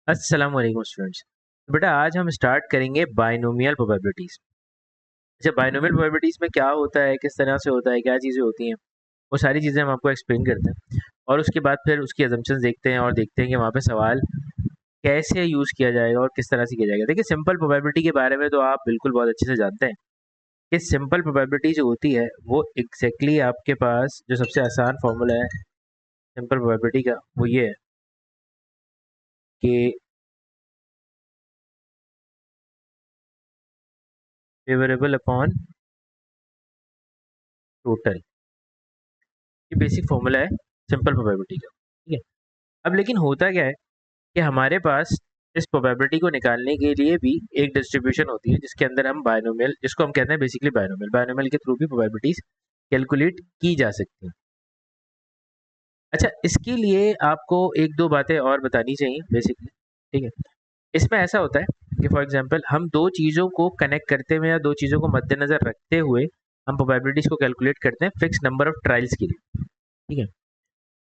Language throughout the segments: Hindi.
अस्सलाम वालेकुम स्टूडेंट्स। बेटा आज हम स्टार्ट करेंगे बाइनोमियल प्रोबेबिलिटीज़। अच्छा, बाइनोमियल प्रोबेबिलिटीज़ में क्या होता है, किस तरह से होता है, क्या चीज़ें होती हैं, वो सारी चीज़ें हम आपको एक्सप्लेन करते हैं और उसके बाद फिर उसकी असम्पशंस देखते हैं और देखते हैं कि वहाँ पे सवाल कैसे यूज़ किया जाएगा और किस तरह से किया जाएगा। देखिए, सिंपल प्रोबेबिलिटी के बारे में तो आप बिल्कुल बहुत अच्छे से जानते हैं कि सिंपल प्रोबेबिलिटी जो होती है वो एग्जैक्टली आपके पास जो सबसे आसान फॉर्मूला है सिंपल प्रोबेबिलिटी का वो ये है कि फेवरेबल अपॉन टोटल। ये बेसिक फॉर्मूला है सिंपल प्रोबेबिलिटी का। ठीक है, अब लेकिन होता क्या है कि हमारे पास इस प्रोबेबिलिटी को निकालने के लिए भी एक डिस्ट्रीब्यूशन होती है जिसके अंदर हम बायनोमियल, जिसको हम कहते हैं बेसिकली बायनोमियल, बायनोमियल के थ्रू भी प्रोबेबिलिटीज कैलकुलेट की जा सकती हैं। अच्छा, इसके लिए आपको एक दो बातें और बतानी चाहिए बेसिकली। ठीक है, इसमें ऐसा होता है कि फॉर एग्जांपल हम दो चीज़ों को कनेक्ट करते हुए या दो चीज़ों को मद्देनजर रखते हुए हम प्रोबेबिलिटीज को कैलकुलेट करते हैं फिक्स नंबर ऑफ ट्रायल्स के लिए। ठीक है,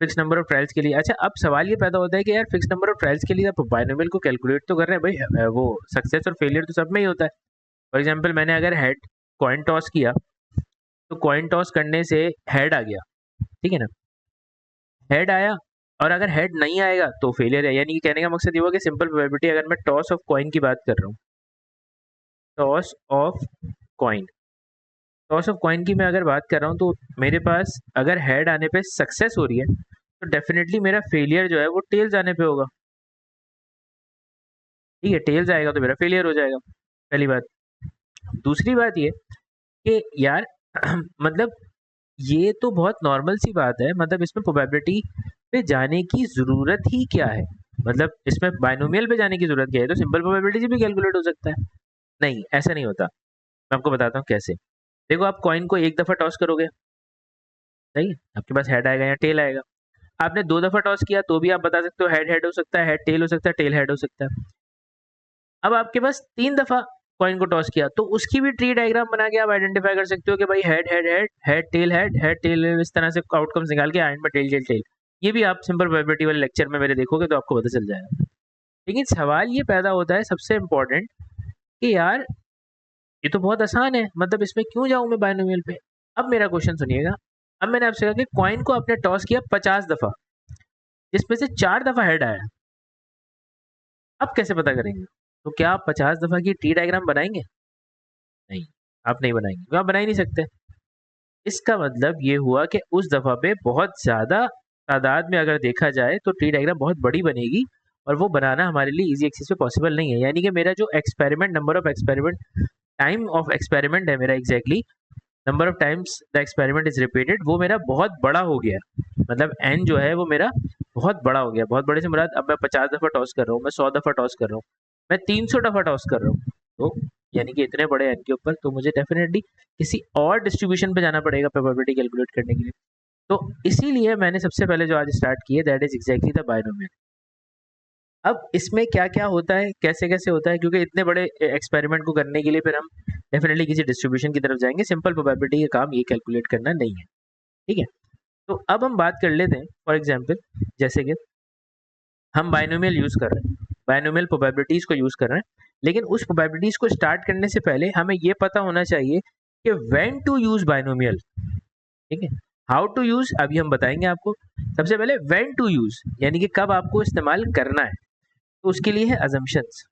फिक्स नंबर ऑफ ट्रायल्स के लिए। अच्छा, अब सवाल ये पैदा होता है कि यार फिक्स नंबर ऑफ ट्रायल्स के लिए आप बाइनोमियल को कैलकुलेट तो कर रहे हैं भाई, वो सक्सेस और फेलियर तो सब में ही होता है। फॉर एग्जांपल मैंने अगर हेड कॉइन टॉस किया तो कॉइन टॉस करने से हेड आ गया, ठीक है ना, हेड आया, और अगर हेड नहीं आएगा तो फेलियर है। यानी कि कहने का मकसद ये हुआ कि सिंपल प्रोबेबिलिटी, अगर मैं टॉस ऑफ कॉइन की बात कर रहा हूँ, toss of coin, toss of coin की मैं अगर बात कर रहा हूँ तो मेरे पास अगर हेड आने पे सक्सेस हो रही है तो डेफिनेटली मेरा फेलियर जो है वो टेल्स आने पे होगा। ठीक है, टेल्स आएगा तो मेरा फेलियर हो जाएगा, पहली बात। दूसरी बात ये कि यार मतलब ये तो बहुत नॉर्मल सी बात है, मतलब इसमें प्रोबेबिलिटी पे जाने की ज़रूरत ही क्या है, मतलब इसमें बाइनोमियल पे जाने की ज़रूरत क्या है, तो सिंपल प्रोबेबिलिटी से भी कैलकुलेट हो सकता है। नहीं, ऐसा नहीं होता। मैं आपको बताता हूँ कैसे। देखो, आप कॉइन को एक दफ़ा टॉस करोगे, सही है, आपके पास हेड आएगा या टेल आएगा। आपने दो दफ़ा टॉस किया तो भी आप बता सकते हो हेड हेड हो सकता है, हेड टेल हो सकता है, टेल हेड हो सकता है। अब आपके पास तीन दफ़ा कॉइन को टॉस किया तो उसकी भी ट्री डायग्राम बना के आप आइडेंटिफाई कर सकते हो कि भाई head head head head tail, इस तरह से आउटकम्स निकाल के एंड में टेल टेल टेल। ये भी आप सिंपल प्रोबेबिलिटी वाले लेक्चर में मेरे देखोगे तो आपको पता चल जाएगा। लेकिन सवाल ये पैदा होता है सबसे इम्पोर्टेंट कि यार ये तो बहुत आसान है, मतलब इसमें क्यों जाऊं मैं बाइनोमियल पे। अब मेरा क्वेश्चन सुनिएगा। अब मैंने आपसे कहा कि कॉइन को आपने टॉस किया 50 दफ़ा, जिसमें से 4 दफ़ा हेड आया। अब कैसे पता करेंगे? तो क्या आप 50 दफ़ा की ट्री डायग्राम बनाएंगे? नहीं, आप नहीं बनाएंगे, तो आप बना ही नहीं सकते। इसका मतलब ये हुआ कि उस दफ़ा पे बहुत ज़्यादा तादाद में अगर देखा जाए तो ट्री डायग्राम बहुत बड़ी बनेगी और वो बनाना हमारे लिए ईजी एक्सेस पे पॉसिबल नहीं है। यानी कि मेरा जो experiment, number of experiment, time of experiment है मेरा, exactly number of times the experiment is repeated, वो मेरा बहुत बड़ा हो गया। मतलब एन जो है वो मेरा बहुत बड़ा हो गया। बहुत बड़े से मुराद, अब मैं 50 दफ़ा टॉस कर रहा हूँ, मैं 100 दफ़ा टॉस कर रहा हूँ, मैं 300 दफ़ा टॉस कर रहा हूँ, तो यानी कि इतने बड़े एन के ऊपर तो मुझे डेफिनेटली किसी और डिस्ट्रीब्यूशन पे जाना पड़ेगा प्रोबेबिलिटी कैलकुलेट करने के लिए। तो इसीलिए मैंने सबसे पहले जो आज स्टार्ट की है that is exactly the binomial. अब इसमें क्या क्या होता है, कैसे कैसे होता है, क्योंकि इतने बड़े एक्सपेरिमेंट को करने के लिए फिर हम डेफिनेटली किसी डिस्ट्रीब्यूशन की तरफ जाएंगे। सिंपल प्रोबेबिलिटी का काम ये कैलकुलेट करना नहीं है। ठीक है, तो अब हम बात कर लेते हैं फॉर एग्जांपल, जैसे कि हम बाइनोमियल यूज़ कर रहे हैं, बाइनोमियल प्रोबेबिलिटीज़ को यूज़ कर रहे हैं, लेकिन उस प्रोबेबिलिटीज़ को स्टार्ट करने से पहले हमें ये पता होना चाहिए कि व्हेन टू यूज़ बाइनोमियल। ठीक है, हाउ टू यूज़ अभी हम बताएंगे आपको। सबसे पहले व्हेन टू यूज़, यानी कि कब आपको इस्तेमाल करना है, तो उसके लिए है assumptions.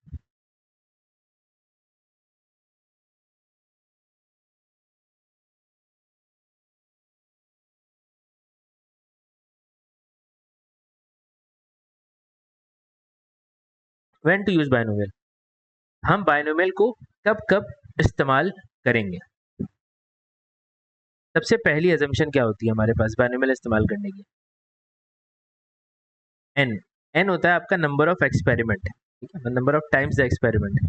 When to use binomial, हम बाइनोमियल को कब कब इस्तेमाल करेंगे। सबसे पहली अजम्पशन क्या होती है हमारे पास बाइनोमियल इस्तेमाल करने की? एन। एन होता है आपका नंबर ऑफ एक्सपेरिमेंट, ठीक है, number of times the experiment.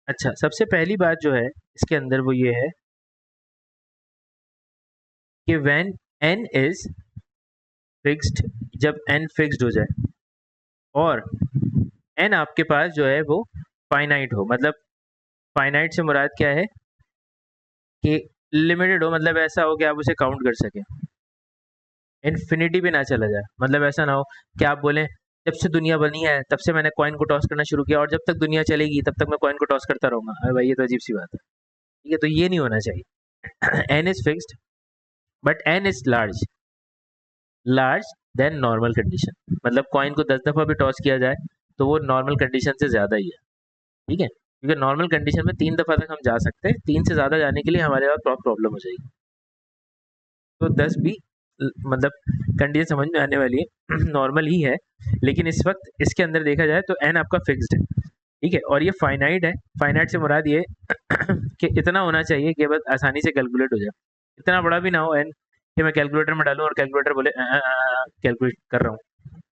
अच्छा, सबसे पहली बात जो है इसके अंदर वो ये है कि व्हेन एन इज फिक्स्ड, जब एन फिक्स्ड हो जाए और एन आपके पास जो है वो फाइनाइट हो, मतलब फाइनाइट से मुराद क्या है कि लिमिटेड हो, मतलब ऐसा हो कि आप उसे काउंट कर सकें, इन्फिनिटी भी ना चला जाए, मतलब ऐसा ना हो कि आप बोलें जब से दुनिया बनी है तब से मैंने कॉइन को टॉस करना शुरू किया और जब तक दुनिया चलेगी तब तक मैं कॉइन को टॉस करता रहूंगा। अरे भाई ये तो अजीब सी बात है, ठीक है, तो ये नहीं होना चाहिए। N is fixed but n is large, large then normal condition, मतलब कॉइन को 10 दफ़ा भी टॉस किया जाए तो वो नॉर्मल कंडीशन से ज़्यादा ही है, ठीक है, क्योंकि नॉर्मल कंडीशन में 3 दफ़ा तक हम जा सकते हैं, 3 से ज़्यादा जाने के लिए हमारे पास बहुत प्रॉब्लम हो जाएगी। तो 10 भी मतलब कंडीशन समझ में आने वाली है, नॉर्मल ही है, लेकिन इस वक्त इसके अंदर देखा जाए तो एन आपका फिक्स्ड है, ठीक है, और ये फाइनाइट है। फाइनाइट से मुराद ये कि इतना होना चाहिए कि बस आसानी से कैलकुलेट हो जाए, इतना बड़ा भी ना हो एन कि मैं कैलकुलेटर में डालूं और कैलकुलेटर बोले कैलकुलेट कर रहा हूँ,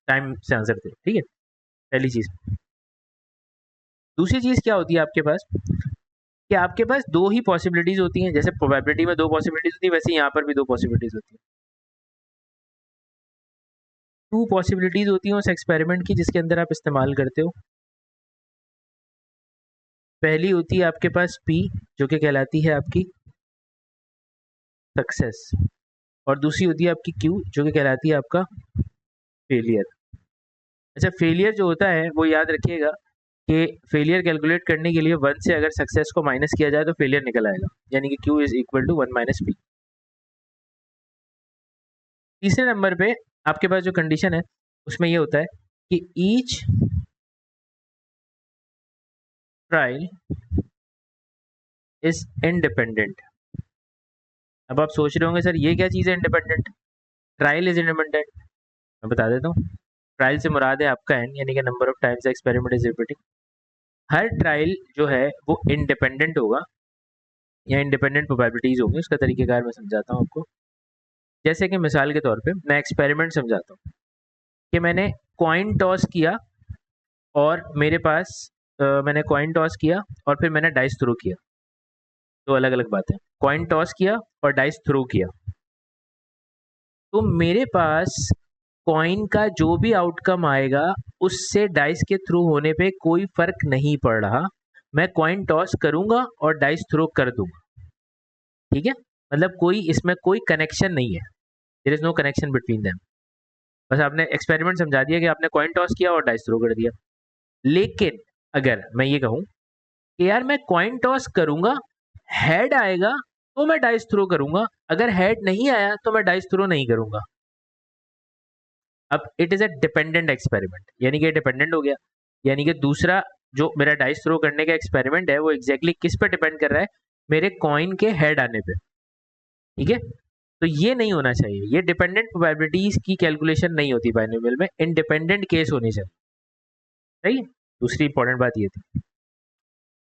टाइम से आंसर दे, ठीक है, पहली चीज़। दूसरी चीज़ क्या होती है आपके पास कि आपके पास दो ही पॉसिबिलिटीज़ होती हैं, जैसे प्रोबेबिलिटी में दो पॉसिबिलिटीज़ होती है वैसे यहाँ पर भी दो पॉसिबिलिटीज़ होती हैं, टू पॉसिबिलिटीज़ होती हैं उस एक्सपेरिमेंट की जिसके अंदर आप इस्तेमाल करते हो। पहली होती है आपके पास पी, जो कि कहलाती है आपकी सक्सेस, और दूसरी होती है आपकी क्यू, जो कि कहलाती है आपका फेलियर। अच्छा, फेलियर जो होता है वो याद रखिएगा कि फेलियर कैलकुलेट करने के लिए 1 से अगर सक्सेस को माइनस किया जाए तो फेलियर निकल आएगा, यानी कि q is equal to 1 minus p. तीसरे नंबर पे आपके पास जो कंडीशन है उसमें ये होता है कि ईच ट्रायल इज इंडिपेंडेंट। अब आप सोच रहे होंगे सर ये क्या चीज़ है इंडिपेंडेंट, ट्रायल इज इंडिपेंडेंट। मैं बता देता हूँ, ट्रायल से मुराद है आपका एन, यानी कि number of times experiment is repeating. Her trial जो है वो इंडिपेंडेंट होगा या इंडिपेंडेंट प्रोबेबिलिटीज होंगी, उसका तरीकेकार मैं समझाता हूँ आपको। जैसे कि मिसाल के तौर पे मैं एक्सपेरिमेंट समझाता हूँ कि मैंने कॉइन टॉस किया और मेरे पास मैंने कॉइन टॉस किया और फिर मैंने डाइस थ्रो किया, दो अलग अलग बातें। कॉइन टॉस किया और डाइस थ्रो किया, तो मेरे पास कॉइन का जो भी आउटकम आएगा उससे डाइस के थ्रू होने पे कोई फर्क नहीं पड़ रहा, मैं कॉइन टॉस करूंगा और डाइस थ्रो कर दूंगा, ठीक है, मतलब कोई इसमें कोई कनेक्शन नहीं है, there is no connection between them. बस आपने एक्सपेरिमेंट समझा दिया कि आपने कॉइन टॉस किया और डाइस थ्रो कर दिया। लेकिन अगर मैं ये कहूँ कि यार मैं कॉइन टॉस करूंगा, हेड आएगा तो मैं डाइस थ्रो करूंगा, अगर हेड नहीं आया तो मैं डाइस थ्रो नहीं करूंगा। अब it is a dependent experiment, यानी कि डिपेंडेंट हो गया, यानी कि दूसरा जो मेरा डाइस थ्रो करने का एक्सपेरिमेंट है वो एग्जैक्टली किस पे डिपेंड कर रहा है, मेरे कॉइन के हेड आने पे, ठीक है। तो ये नहीं होना चाहिए, ये डिपेंडेंट प्रोबेबिलिटीज की कैलकुलेशन नहीं होती बाइनोमियल में, इंडिपेंडेंट केस होनी चाहिए, सही है, दूसरी इंपॉर्टेंट बात ये थी।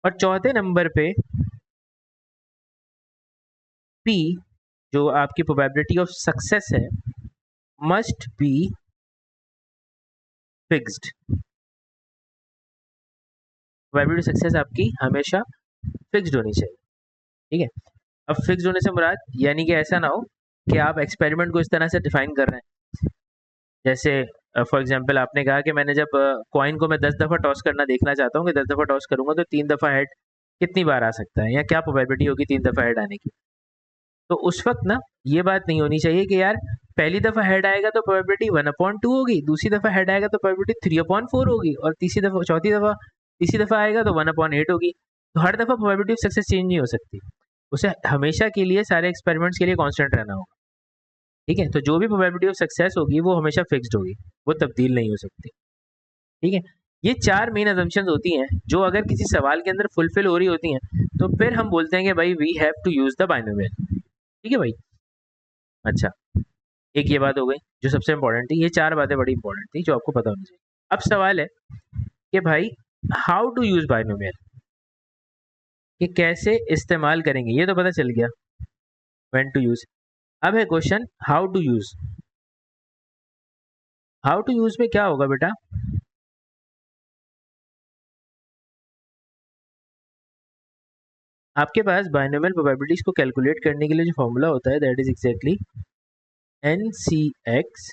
और चौथे नंबर पे पी, जो आपकी प्रोबेबिलिटी ऑफ सक्सेस है, must be fixed. Probability success आपकी हमेशा फिक्स्ड होनी चाहिए, ठीक है। अब फिक्स्ड होने से मुराद यानी कि ऐसा ना हो कि आप एक्सपेरिमेंट को इस तरह से डिफाइन कर रहे हैं, जैसे फॉर एग्जांपल आपने कहा कि मैंने जब कॉइन को मैं 10 दफ़ा टॉस करना देखना चाहता हूँ कि 10 दफ़ा टॉस करूंगा तो 3 दफ़ा हेड कितनी बार आ सकता है या क्या प्रोबेबिलिटी होगी 3 दफ़ा हेड आने की। तो उस वक्त ना ये बात नहीं होनी चाहिए कि यार पहली दफ़ा हेड आएगा तो प्रोबेबिलिटी 1/2 होगी, दूसरी दफ़ा हेड आएगा तो प्रोबेबिलिटी 3/4 होगी, और तीसरी दफ़ा आएगा तो 1/8 होगी। तो हर दफ़ा प्रोबेबिलिटी ऑफ सक्सेस चेंज नहीं हो सकती, उसे हमेशा के लिए सारे एक्सपेरिमेंट्स के लिए कांस्टेंट रहना होगा, ठीक है। तो जो भी प्रोबेबिलिटी ऑफ सक्सेस होगी वो हमेशा फिक्स्ड होगी, वो तब्दील नहीं हो सकती, ठीक है। ये चार मेन अजम्पशंस होती हैं जो अगर किसी सवाल के अंदर फुलफिल हो रही होती हैं तो फिर हम बोलते हैं कि भाई we have to use the binomial, ठीक है भाई। अच्छा, एक ये बात हो गई जो सबसे इंपॉर्टेंट थी, ये चार बातें बड़ी इंपॉर्टेंट थी जो आपको पता होनी चाहिए। अब सवाल है कि भाई हाउ टू यूज बाइनोमियल, कि कैसे इस्तेमाल करेंगे, ये तो पता चल गया व्हेन टू यूज। अब है question how to use. How to use में क्या होगा बेटा, आपके पास बाइनोमियल प्रोबेबिलिटीज को कैलकुलेट करने के लिए जो फॉर्मूला होता है that is exactly n c x,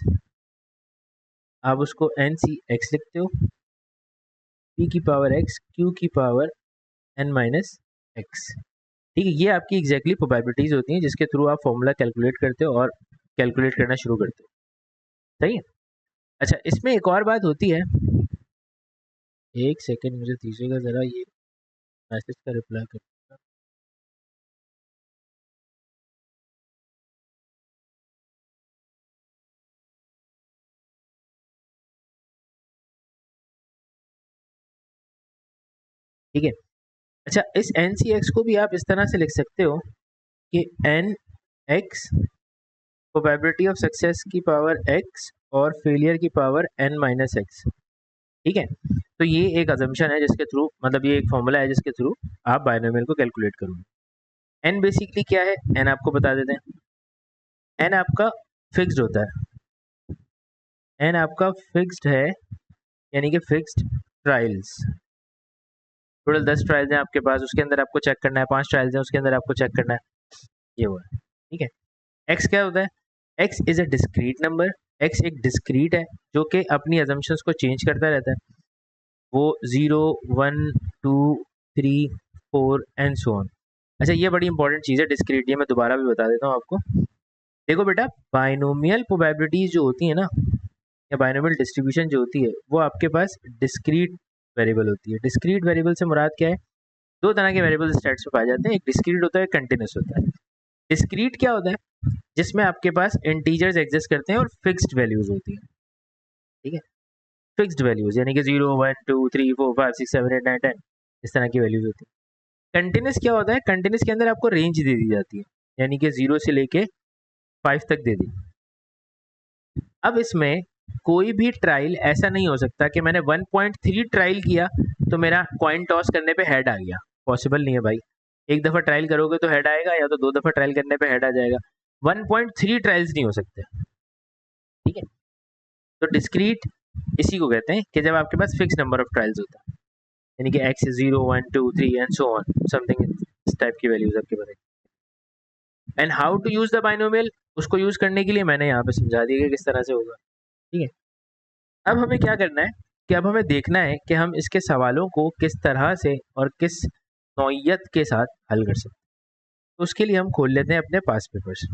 आप उसको एन सी एक्स लिखते हो, p की पावर x q की पावर n माइनस x। ठीक है, ये आपकी एग्जैक्टली प्रोबेबिलिटीज होती हैं जिसके थ्रू आप फॉर्मूला कैलकुलेट करते हो और कैलकुलेट करना शुरू करते हो। सही है। अच्छा, इसमें एक और बात होती है, एक सेकेंड मुझे दीजिएगा ज़रा, ये मैसेज का रिप्लाई कर। ठीक है। अच्छा, इस एन सी एक्स को भी आप इस तरह से लिख सकते हो कि n x probability of success की पावर एक्स और फेलियर की पावर एन माइनस एक्स। ठीक है, तो ये एक अजम्पशन है जिसके थ्रू, मतलब ये एक फॉर्मूला है जिसके थ्रू आप बाइनोमियल को कैलकुलेट करोगे। एन बेसिकली क्या है, एन आपको बता देते हैं। एन आपका फिक्स्ड होता है, एन आपका फिक्स्ड है, यानी कि फिक्स्ड ट्रायल्स। टोटल 10 ट्रायल्स हैं आपके पास, उसके अंदर आपको चेक करना है, 5 ट्रायल्स हैं उसके अंदर आपको चेक करना है, ये हुआ है। ठीक है। एक्स क्या होता है, x is a discrete number. X एक डिस्क्रीट है जो कि अपनी अजम्पशंस को चेंज करता रहता है। वो 0 1 2 3 4 एंड सो ऑन। अच्छा, ये बड़ी इंपॉर्टेंट चीज़ है डिस्क्रीट, ये मैं दोबारा भी बता देता हूँ आपको। देखो बेटा, बाइनोमियल प्रोबेबिलिटीज जो होती है ना, या बाइनोमियल डिस्ट्रीब्यूशन जो होती है, वो आपके पास डिस्क्रीट वेरिएबल होती है। डिस्क्रीट वेरिएबल से मुराद क्या है, दो तरह के वेरिएबल स्टैट्स में पाए जाते हैं, एक डिस्क्रीट होता है, कंटिन्यूस होता है। डिस्क्रीट क्या होता है, जिसमें आपके पास इंटीजर्स एग्जिस्ट करते हैं और फिक्स्ड वैल्यूज होती हैं। ठीक है, फिक्स्ड वैल्यूज यानी कि 0 1 2 3 4 5 6 7 8 9 10, इस तरह की वैल्यूज होती है। कंटिन्यूस क्या होता है, कंटिन्यूस के अंदर आपको रेंज दे दी जाती है, यानी कि 0 से लेके 5 तक दे दी। अब इसमें कोई भी ट्रायल ऐसा नहीं हो सकता कि मैंने 1.3 ट्रायल किया तो मेरा कॉइन टॉस करने पे हेड आ गया, पॉसिबल नहीं है भाई। एक दफ़ा ट्रायल करोगे तो हेड आएगा, या तो दो दफ़ा ट्रायल करने पे हेड आ जाएगा। 1.3 ट्रायल्स नहीं हो सकते। ठीक है, तो डिस्क्रीट इसी को कहते हैं कि जब आपके पास फिक्स नंबर ऑफ ट्रायल्स होता है, यानी कि x 0 1 2 3 and so on, something इस टाइप की वैल्यूज आपके पास। And how to use the binomial, उसको यूज करने के लिए मैंने यहाँ पे समझा दिया कि किस तरह से होगा। ठीक है, अब हमें क्या करना है कि अब हमें देखना है कि हम इसके सवालों को किस तरह से और किस नौइयत के साथ हल कर सकते हैं। तो उसके लिए हम खोल लेते हैं अपने पास पेपर्स।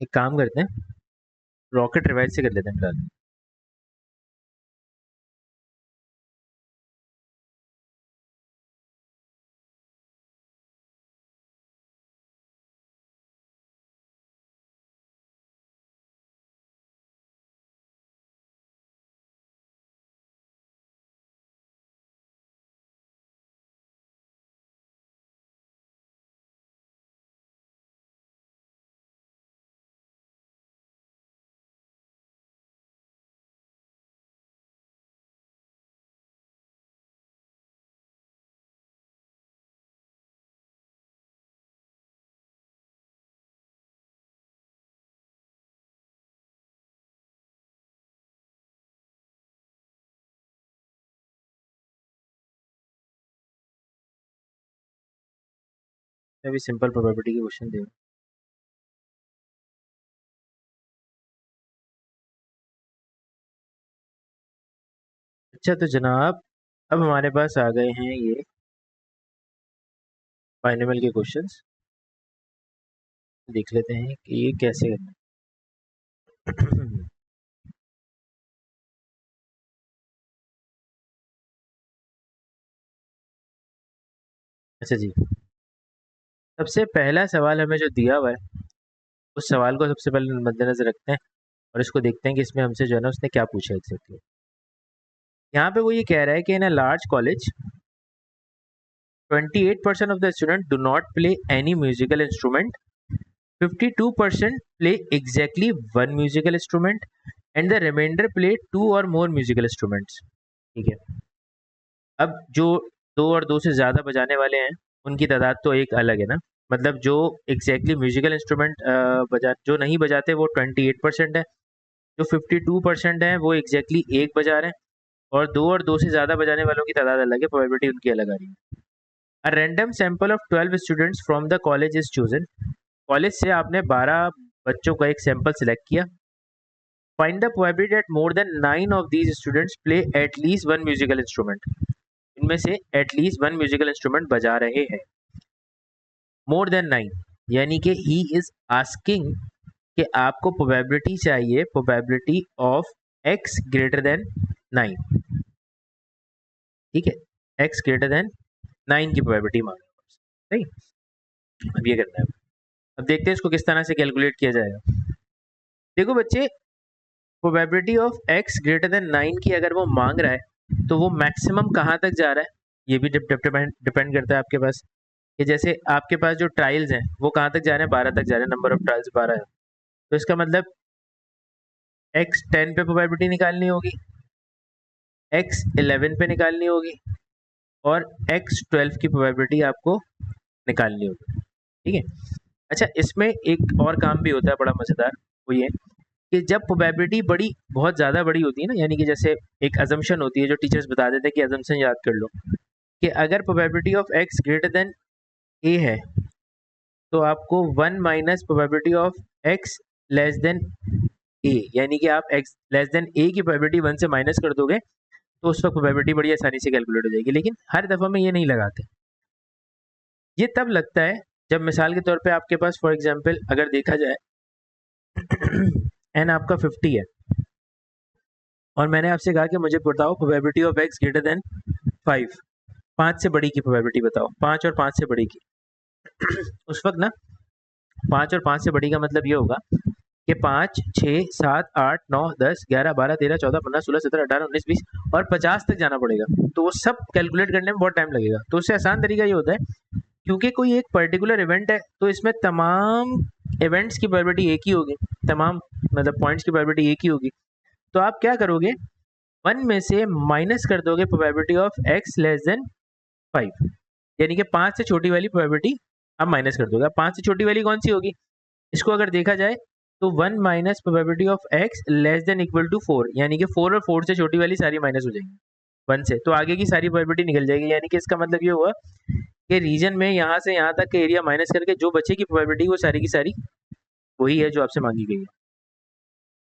एक काम करते हैं, रॉकेट रिवाइज से कर लेते हैं फिलहाल। मैं भी सिंपल प्रोबेबिलिटी के क्वेश्चन दे रहा हूँ। अच्छा तो जनाब, अब हमारे पास आ गए हैं ये बाइनोमियल के क्वेश्चंस। देख लेते हैं कि ये कैसे करना है। अच्छा जी, सबसे पहला सवाल हमें जो दिया हुआ है, उस सवाल को सबसे पहले मद्देनजर रखते हैं और इसको देखते हैं कि इसमें हमसे जो है ना उसने क्या पूछा एग्जैक्टली। यहाँ पे वो ये कह रहा है कि in a large college 28% of the students do not play any musical instrument, 52% play exactly one musical instrument, and the remainder play two or more musical instruments. ठीक है, अब जो दो और दो से ज़्यादा बजाने वाले हैं उनकी तादाद तो एक अलग है ना। मतलब जो एग्जैक्टली म्यूजिकल इंस्ट्रूमेंट बजा जो नहीं बजाते वो 28% है, जो 52% है वो एग्जैक्टली एक बजा रहे हैं, और दो से ज़्यादा बजाने वालों की तादाद अलग है, प्रोबेबिलिटी उनकी अलग आ रही है। A random sample of 12 students from the college is chosen. College से आपने 12 बच्चों का एक सैंपल सिलेक्ट किया। Find the probability that more than 9 of these students play at least one musical instrument. इनमें से at least one musical instrument बजा रहे हैं। मोर देन 9 यानी कि ही इज आस्किंग कि आपको प्रोबेबिलिटी चाहिए, probability of x greater then 9। ठीक है, एक्स ग्रेटर देन 9 की प्रोबेबिलिटी मांग रहे हैं। सही, अब ये करना है। अब देखते हैं इसको किस तरह से कैलकुलेट किया जाएगा। देखो बच्चे, probability of x greater then 9 की अगर वो मांग रहा है तो वो मैक्सिमम कहाँ तक जा रहा है, ये भी डिपेंड करता है आपके पास। कि जैसे आपके पास जो ट्रायल्स हैं वो कहाँ तक जा रहे हैं, 12 तक जा रहे हैं, नंबर ऑफ ट्रायल्स 12 है। तो इसका मतलब एक्स 10 पे प्रोबेबिलिटी निकालनी होगी, एक्स 11 पे निकालनी होगी, और एक्स 12 की प्रोबेबिलिटी आपको निकालनी होगी। ठीक है, अच्छा इसमें एक और काम भी होता है बड़ा मज़ेदार, वो ये कि जब प्रोबेबिलिटी बहुत ज़्यादा बड़ी होती है ना, यानी कि जैसे एक अजम्पशन होती है जो टीचर्स बता देते हैं कि अजम्पशन याद कर लो कि अगर probability of x greater than a है तो आपको 1 minus probability of x less than a, यानी कि आप एक्स लेस देन ए की प्रोबेबिलिटी 1 से माइनस कर दोगे तो उस वक्त प्रोबेबिलिटी बड़ी आसानी से कैलकुलेट हो जाएगी। लेकिन हर दफ़ा में ये नहीं लगाते। ये तब लगता है जब मिसाल के तौर पे आपके पास फॉर एग्जांपल अगर देखा जाए एन आपका 50 है और मैंने आपसे कहा कि मुझे बताओ probability of x greater then 5, 5 से बड़ी की प्रोबेबिलिटी बताओ, 5 और 5 से बड़ी की। उस वक्त ना 5 और 5 से बड़ी का मतलब ये होगा कि 5, 6, 7, 8, 9, 10, 11, 12, 13, 14, 15, 16, 17, 18, 19, 20 और 50 तक जाना पड़ेगा। तो वो सब कैलकुलेट करने में बहुत टाइम लगेगा। तो उससे आसान तरीका ये होता है, क्योंकि कोई एक पर्टिकुलर इवेंट है तो इसमें तमाम इवेंट्स की प्रोबेबिलिटी एक ही होगी, तमाम मतलब पॉइंट्स की प्रोबेबिलिटी एक ही होगी। तो आप क्या करोगे, 1 में से माइनस कर दोगे probability of x less then 5, यानी कि 5 से छोटी वाली प्रोबेबिलिटी आप माइनस कर दोगे। अब 5 से छोटी वाली कौन सी होगी, इसको अगर देखा जाए तो 1 minus probability of x less than equal to 4, यानी कि 4 और 4 से छोटी वाली सारी माइनस हो जाएंगी 1 से, तो आगे की सारी प्रोबेबिलिटी निकल जाएगी। यानी कि इसका मतलब ये हुआ कि रीजन में यहाँ से यहाँ तक के एरिया माइनस करके जो बचे की प्रोबेबिलिटी वो सारी की सारी वही है जो आपसे मांगी गई है।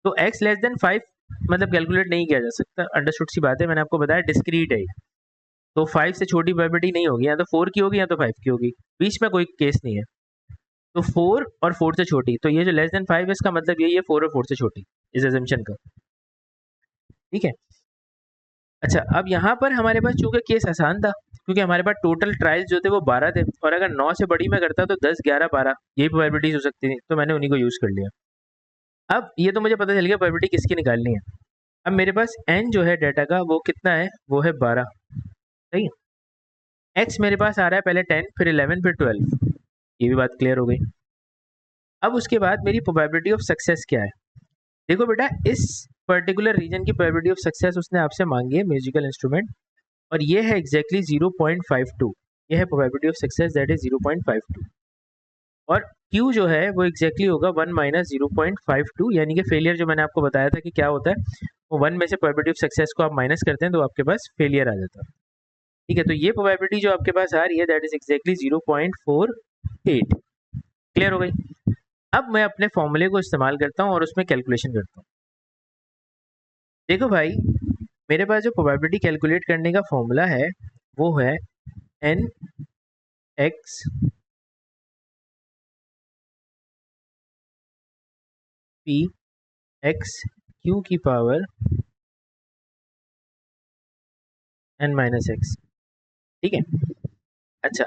तो एक्स लेस देन 5 मतलब कैलकुलेट नहीं किया जा सकता, अंडरस्टूड सी बात है, मैंने आपको बताया डिस्क्रीट है। तो 5 से छोटी प्रोबेबिलिटी नहीं होगी, या तो 4 की होगी या तो 5 की होगी, बीच में कोई केस नहीं है। तो 4 और 4 से छोटी, तो ये जो लेस देन 5 है इसका मतलब यही है 4 और 4 से छोटी, इस एजम्पशन का। ठीक है, अच्छा अब यहाँ पर हमारे पास चूंकि केस आसान था क्योंकि हमारे पास टोटल ट्रायल्स जो थे वो 12 थे, और अगर 9 से बड़ी में करता तो 10, 11, 12 यही प्रोबेबिलिटीज हो सकती थी, तो मैंने उन्हीं को यूज कर लिया। अब ये तो मुझे पता चल गया प्रोबेबिलिटी किसकी निकालनी है। अब मेरे पास n जो है डाटा का वो कितना है, वो है 12। सही है, x मेरे पास आ रहा है पहले 10, फिर 11, फिर 12, ये भी बात क्लियर हो गई। अब उसके बाद मेरी प्रोबेबिलिटी ऑफ सक्सेस क्या है। देखो बेटा, इस पर्टिकुलर रीजन की प्रोबेबिलिटी ऑफ सक्सेस उसने आपसे मांगी है म्यूजिकल इंस्ट्रूमेंट, और ये है एग्जैक्टली 0.52। ये है probability of success, that is 0.52, और Q जो है वो एग्जैक्टली होगा 1 माइनस 0.52, यानी कि फेलियर जो मैंने आपको बताया था कि क्या होता है, वो 1 में से प्रोबेबिलिटी ऑफ सक्सेस को आप माइनस करते हैं तो आपके पास फेलियर आ जाता है। ठीक है, तो ये प्रोबेबिलिटी जो आपके पास आ रही है दैट इज एग्जैक्टली 0.4 8। क्लियर हो गई? अब मैं अपने फॉर्मूले को इस्तेमाल करता हूँ और उसमें कैलकुलेशन करता हूँ। देखो भाई, मेरे पास जो प्रोबेबिलिटी कैलकुलेट करने का फॉर्मूला है वो है n x p x q की पावर एन माइनस एक्स। ठीक है। अच्छा,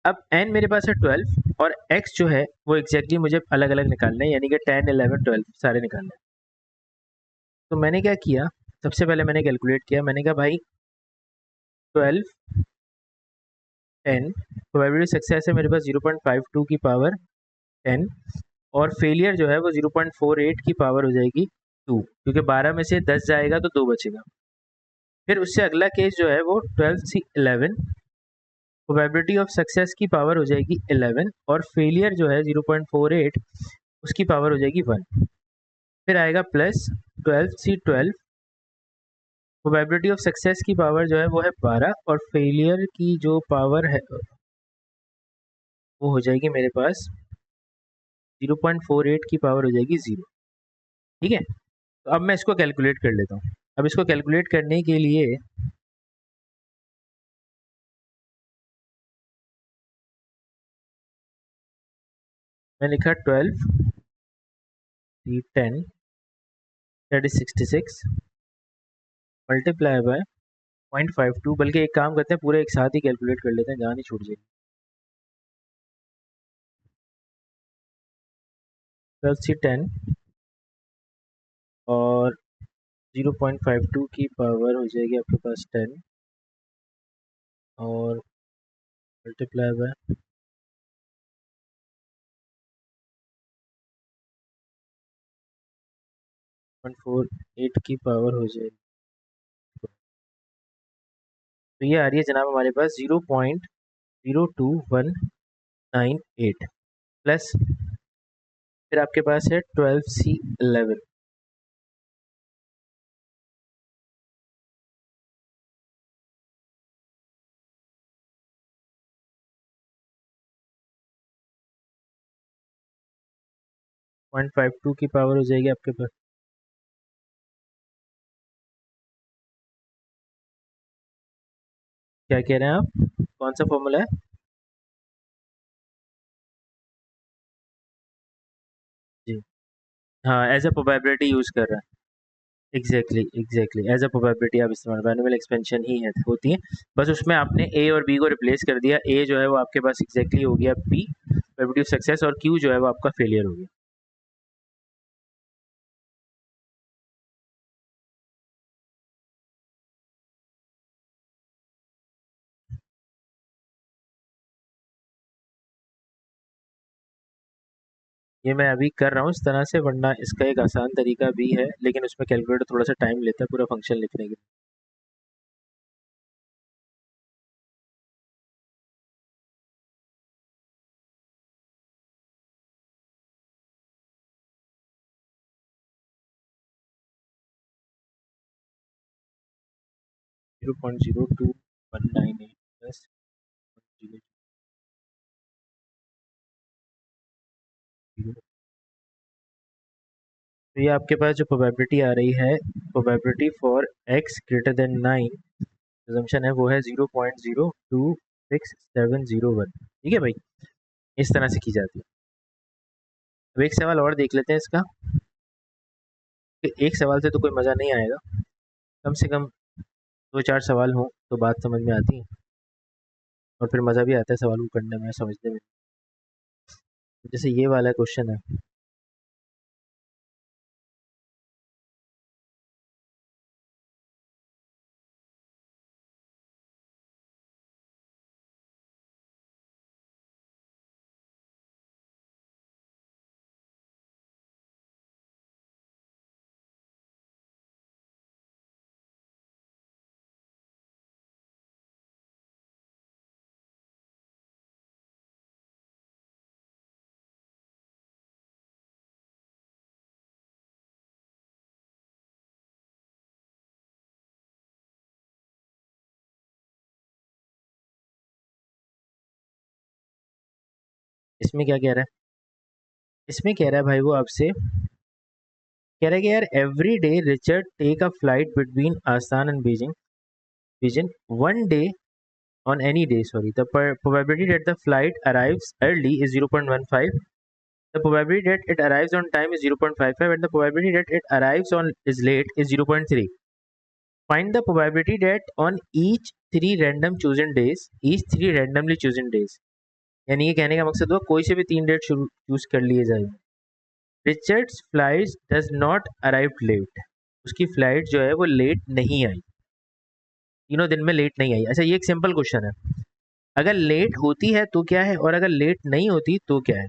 अब n मेरे पास है 12 और x जो है वो एग्जैक्टली मुझे अलग अलग निकालना है, यानी कि 10, 11, 12 सारे निकालने हैं। तो मैंने क्या किया, सबसे पहले मैंने कैलकुलेट किया। मैंने कहा भाई 12, 10, प्रोबेबिलिटी सक्सेस है मेरे पास 0.52 की पावर 10 और फेलियर जो है वो 0.48 की पावर हो जाएगी 2, क्योंकि 12 में से 10 जाएगा तो 2 बचेगा। फिर उससे अगला केस जो है वो 12 से 11, प्रोबेबिलिटी ऑफ सक्सेस की पावर हो जाएगी 11 और फेलियर जो है 0.48 उसकी पावर हो जाएगी 1। फिर आएगा plus 12 C 12, probability of success की पावर जो है वो है 12 और फेलियर की जो पावर है वो हो जाएगी मेरे पास 0.48 की पावर हो जाएगी 0। ठीक है। तो अब मैं इसको कैलकुलेट कर लेता हूँ। अब इसको कैलकुलेट करने के लिए मैं लिखा 12 सी 10 दैट इज 66 मल्टीप्लाई बाय 0.52, बल्कि एक काम करते हैं पूरे एक साथ ही कैलकुलेट कर लेते हैं, जहाँ नहीं छूट जाएगी। 12 सी 10 और 0.52 की पावर हो जाएगी आपके पास 10 और मल्टीप्लाई बाय 0.48 की पावर हो जाएगी। तो ये आ रही है जनाब हमारे पास 0.02198 प्लस फिर आपके पास है 12 सी 11। पॉइंट 52 की पावर हो जाएगी आपके पास। क्या कह रहे हैं आप, कौन सा फॉर्मूला है? जी हाँ, एज अ प्रोबेबिलिटी यूज कर रहा है। Exactly exactly as a probability आप इस्तेमाल, मैनुअल एक्सपेंशन ही है होती है। बस उसमें आपने ए और बी को रिप्लेस कर दिया। ए जो है वो आपके पास एग्जैक्टली हो गया पी, प्रोबेबिलिटी ऑफ सक्सेस, और क्यू जो है वो आपका फेलियर हो गया। ये मैं अभी कर रहा हूँ इस तरह से, वरना इसका एक आसान तरीका भी है, लेकिन उसमें कैलकुलेटर थोड़ा सा टाइम लेता है पूरा फंक्शन लिखने के लिए। 0.02198 प्लस 0। तो ये आपके पास जो प्रोबेबिलिटी आ रही है, probability for x greater then 9, assumption है वो है 0.026701। ठीक है भाई, इस तरह से की जाती है। अब एक सवाल और देख लेते हैं इसका, कि एक सवाल से तो कोई मज़ा नहीं आएगा, कम से कम दो चार सवाल हों तो बात समझ में आती है और फिर मज़ा भी आता है सवाल को करने में, समझने में। जैसे ये वाला क्वेश्चन है, इसमें क्या कह रहा है, इसमें कह रहा है भाई वो आपसे कह रहा है कि यार every day Richard take a flight between आसान and Beijing Beijing one day on any day, sorry, the probability that the flight arrives early is 0.15, the probability that it arrives on time is 0.55, and the probability that it arrives on is late is 0.3. Find the probability that on each each three randomly chosen days, यानी ये कहने का मकसद हुआ कोई से भी 3 डेट चूज कर लिए जाए। Richard's flight does not arrive late, उसकी फ्लाइट जो है वो लेट नहीं आई, तीनों दिन में लेट नहीं आई। अच्छा, ये एक सिंपल क्वेश्चन है, अगर लेट होती है तो क्या है और अगर लेट नहीं होती तो क्या है।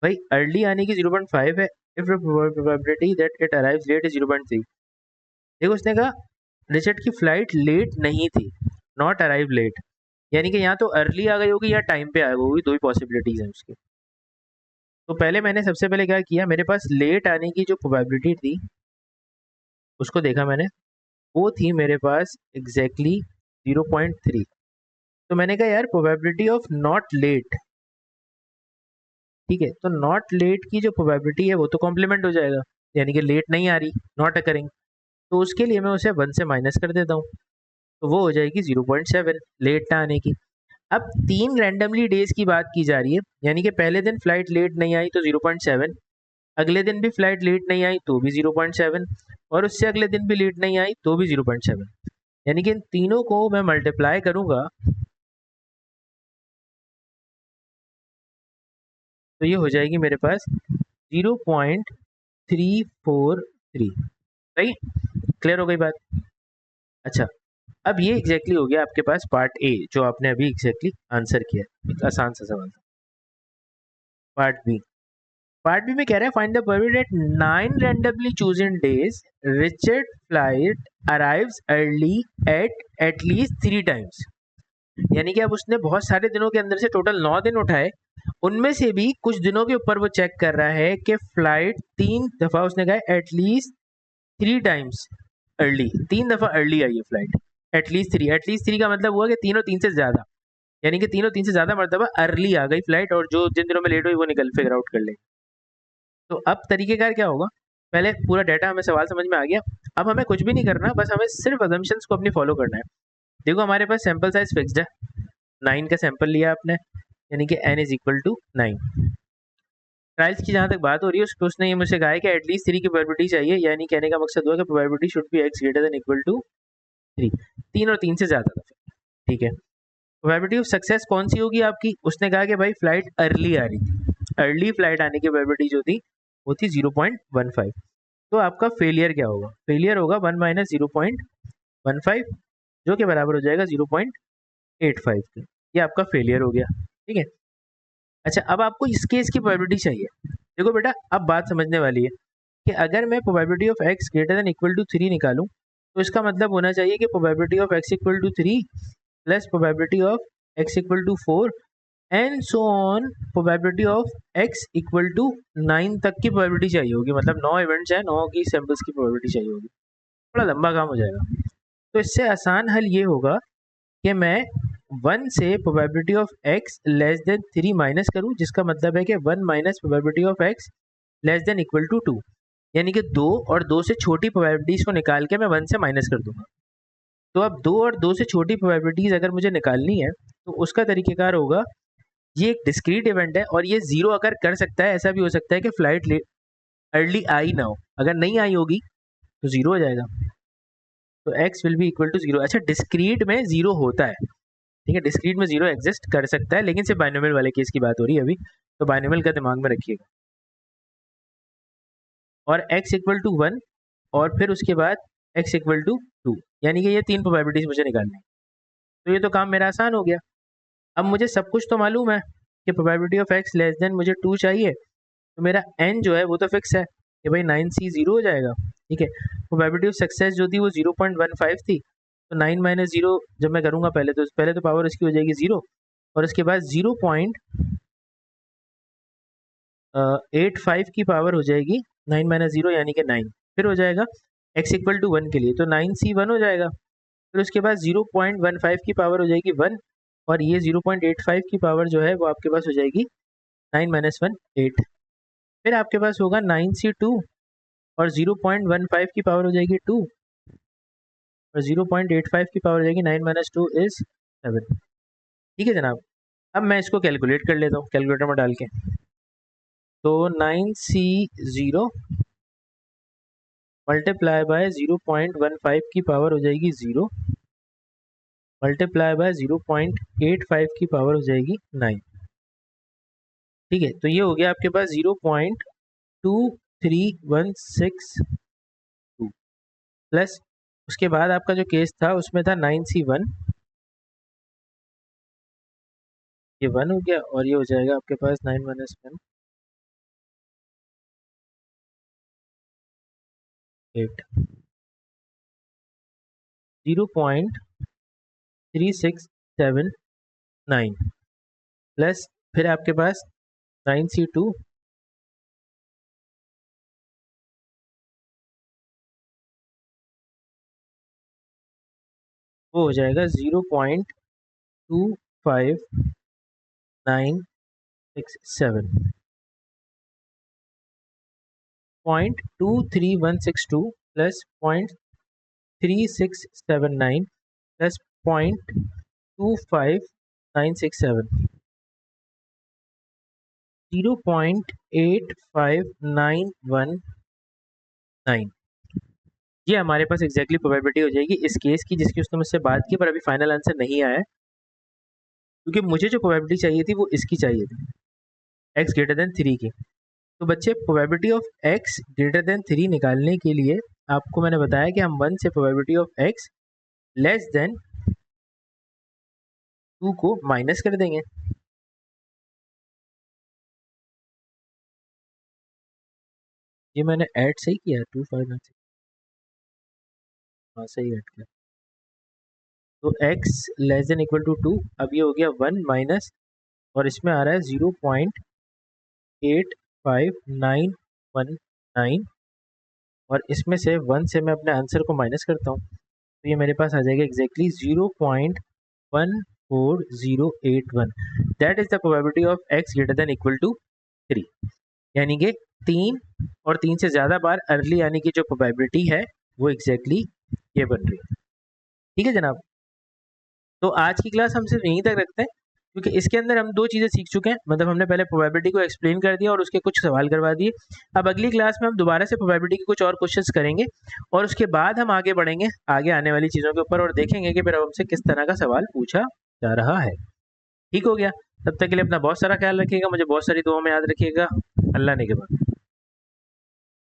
भाई अर्ली आने की 0.5 है, if probability that it arrives late is 0.3। देखो उसने कहा रिचर्ड की फ्लाइट लेट नहीं थी, नॉट अराइव लेट, यानी कि यहाँ तो अर्ली आ गई होगी या टाइम पे आ गई होगी, दो ही पॉसिबिलिटीज हैं उसकी। तो पहले मैंने सबसे पहले क्या किया, मेरे पास लेट आने की जो प्रोबेबिलिटी थी उसको देखा मैंने, वो थी मेरे पास एग्जैक्टली 0.3। तो मैंने कहा यार प्रोबेबिलिटी ऑफ नॉट लेट, ठीक है, तो नॉट लेट की जो प्रोबेबिलिटी है वो तो कॉम्प्लीमेंट हो जाएगा, यानी कि लेट नहीं आ रही, नॉट अकरिंग, तो उसके लिए मैं उसे 1 से माइनस कर देता हूँ, तो वो हो जाएगी 0.7 लेट ना आने की। अब 3 रैंडमली डेज की बात की जा रही है, यानी कि पहले दिन फ्लाइट लेट नहीं आई तो 0.7, अगले दिन भी फ्लाइट लेट नहीं आई तो भी 0.7, और उससे अगले दिन भी लेट नहीं आई तो भी 0.7, यानी कि इन तीनों को मैं मल्टीप्लाई करूंगा तो ये हो जाएगी मेरे पास 0.343। राइट, क्लियर हो गई बात। अच्छा, अब ये एग्जैक्टली हो गया आपके पास पार्ट ए, जो आपने अभी एग्जैक्टली आंसर किया, एक आसान सा सवाल था। पार्ट बी, पार्ट बी में कह रहा है find the probability at 9 randomly chosen days Richard flight arrives early at least 3 times, यानी कि अब उसने बहुत सारे दिनों के अंदर से टोटल 9 दिन उठाए, उनमें से भी कुछ दिनों के ऊपर वो चेक कर रहा है कि फ्लाइट 3 दफा, उसने कहा एटलीस्ट 3 टाइम्स अर्ली, 3 दफा अर्ली आई है फ्लाइट, एटलीस्ट 3, एटलीस्ट 3 का मतलब हुआ कि तीनों 3 से ज्यादा, यानी कि तीनों 3 से ज्यादा मरतबा अर्ली आ गई फ्लाइट, और जो जिन दिनों में लेट हुई वो निकल फिगर आउट कर ले। तो अब तरीकेकार क्या होगा, पहले पूरा डाटा हमें सवाल समझ में आ गया, अब हमें कुछ भी नहीं करना, बस हमें सिर्फ अजम्पशंस को अपनी फॉलो करना है। देखो हमारे पास सैंपल साइज फिक्स्ड है, 9 का सैंपल लिया आपने, यानी कि n is equal to 9। Trials की जहाँ तक बात हो रही है, उसने ये मुझसे कहा है कि एटलीस्ट 3 की प्रोबेबिलिटी चाहिए, यानी कहने का मकसद हुआ कि probability should be x greater than equal to 3, 3 और 3 से ज़्यादा दफे, ठीक है। प्रोबेबिलिटी ऑफ सक्सेस कौन सी होगी आपकी, उसने कहा कि भाई फ्लाइट अर्ली आ रही थी, अर्ली फ्लाइट आने की प्रोबेबिलिटी जो थी वो थी 0.15। तो आपका फेलियर क्या होगा, फेलियर होगा 1 माइनस 0.15, जो कि बराबर हो जाएगा 0.85 के, ये आपका फेलियर हो गया, ठीक है। अच्छा, अब आपको इस केस की प्रोबेबिलिटी चाहिए। देखो बेटा, अब बात समझने वाली है कि अगर मैं probability of x greater than equal to 3 निकालूं, तो इसका मतलब होना चाहिए कि probability of x equal to 3 plus probability of x equal to 4 and so on, probability of x equal to 9 तक की प्रोबेबिलिटी चाहिए होगी, मतलब 9 इवेंट्स हैं, 9 की सैंपल्स की प्रोबेबिलिटी चाहिए होगी, थोड़ा लंबा काम हो जाएगा। तो इससे आसान हल ये होगा कि मैं 1 से probability of x less than 3 minus करूं, जिसका मतलब है कि 1 minus probability of x less than equal to 2, यानी कि 2 और 2 से छोटी प्रोबेबिलिटीज को निकाल के मैं 1 से माइनस कर दूंगा। तो अब 2 और 2 से छोटी प्रोबेबिलिटीज अगर मुझे निकालनी है तो उसका तरीकेकार होगा, ये एक डिस्क्रीट इवेंट है और ये जीरो अगर कर सकता है, ऐसा भी हो सकता है कि फ्लाइट अर्ली आई ना हो, अगर नहीं आई होगी तो जीरो हो जाएगा, तो x will be equal to 0। अच्छा, डिस्क्रीट में जीरो होता है, ठीक है, डिस्क्रीट में जीरो एग्जिस्ट कर सकता है, लेकिन सिर्फ बाइनोमियल वाले केस की बात हो रही है अभी, तो बाइनोमियल का दिमाग में रखिएगा। और x इक्वल टू 1 और फिर उसके बाद x इक्वल टू 2, यानी कि ये 3 प्रोबेबिलिटीज मुझे निकालनी है। तो ये तो काम मेरा आसान हो गया। अब मुझे सब कुछ तो मालूम है कि probability of x less then मुझे 2 चाहिए, तो मेरा n जो है वो तो फिक्स है कि भाई 9c 0 हो जाएगा, ठीक है। प्रोबेबिलिटी ऑफ सक्सेस जो थी वो 0.15 थी, तो 9 माइनस 0 जब मैं करूँगा पहले तो पावर इसकी हो जाएगी 0, और उसके बाद 0.85 की पावर हो जाएगी 9 माइनस 0 यानी कि 9, फिर हो जाएगा x इक्वल टू 1 के लिए, तो 9c 1 हो जाएगा, फिर उसके बाद 0.15 की पावर हो जाएगी 1, और ये 0.85 की पावर जो है वो आपके पास हो जाएगी 9 माइनस 1 8। फिर आपके पास होगा 9C2 और 0.15 की पावर हो जाएगी 2 और 0.85 की पावर हो जाएगी 9 माइनस 2 इज 7। ठीक है जनाब। अब मैं इसको कैलकुलेट कर लेता हूँ कैलकुलेटर में डाल के। तो 9C0 मल्टीप्लाई बाय 0.15 की पावर हो जाएगी 0 मल्टीप्लाई बाय 0.85 की पावर हो जाएगी 9। ठीक है, तो ये हो गया आपके पास 0.2316 प्लस उसके बाद आपका जो केस था उसमें था 9C1, ये 1 हो गया और ये हो जाएगा आपके पास 9 माइनस 1 8 0.3679 प्लस फिर आपके पास 9C2 वो हो जाएगा 0.25967 0.23162 प्लस 0.3679 प्लस 0.25967 0.85919। ये हमारे पास एग्जैक्टली प्रोबेबिलिटी हो जाएगी इस केस की जिसकी उसने मुझसे बात की, पर अभी फाइनल आंसर नहीं आया है क्योंकि मुझे जो प्रोबेबिलिटी चाहिए थी वो इसकी चाहिए थी, x ग्रेटर देन 3 की। तो बच्चे probability of x greater then 3 निकालने के लिए आपको मैंने बताया कि हम 1 से probability of x less then 2 को माइनस कर देंगे। ये मैंने ऐड सही किया 2596, हाँ सही ऐड किया। तो x less than equal to 2, अब ये हो गया 1 माइनस और इसमें आ रहा है 0.85919 और इसमें से 1 से मैं अपने आंसर को माइनस करता हूँ तो ये मेरे पास आ जाएगा exactly 0.14081। That is the probability of x greater than equal to 3, यानी कि 3 और 3 से ज़्यादा बार अर्ली आने की जो प्रोबेबिलिटी है वो एग्जैक्टली ये बन रही है। ठीक है जनाब, तो आज की क्लास हम सिर्फ यहीं तक रखते हैं क्योंकि इसके अंदर हम दो चीज़ें सीख चुके हैं। मतलब हमने पहले प्रोबेबिलिटी को एक्सप्लेन कर दिया और उसके कुछ सवाल करवा दिए। अब अगली क्लास में हम दोबारा से प्रोबेबिलिटी के कुछ और क्वेश्चंस करेंगे और उसके बाद हम आगे बढ़ेंगे आगे आने वाली चीज़ों के ऊपर और देखेंगे कि फिर हमसे किस तरह का सवाल पूछा जा रहा है। ठीक हो गया, तब तक के लिए अपना बहुत सारा ख्याल रखिएगा, मुझे बहुत सारी दुआओं में याद रखिएगा। अल्लाह ने के बाद।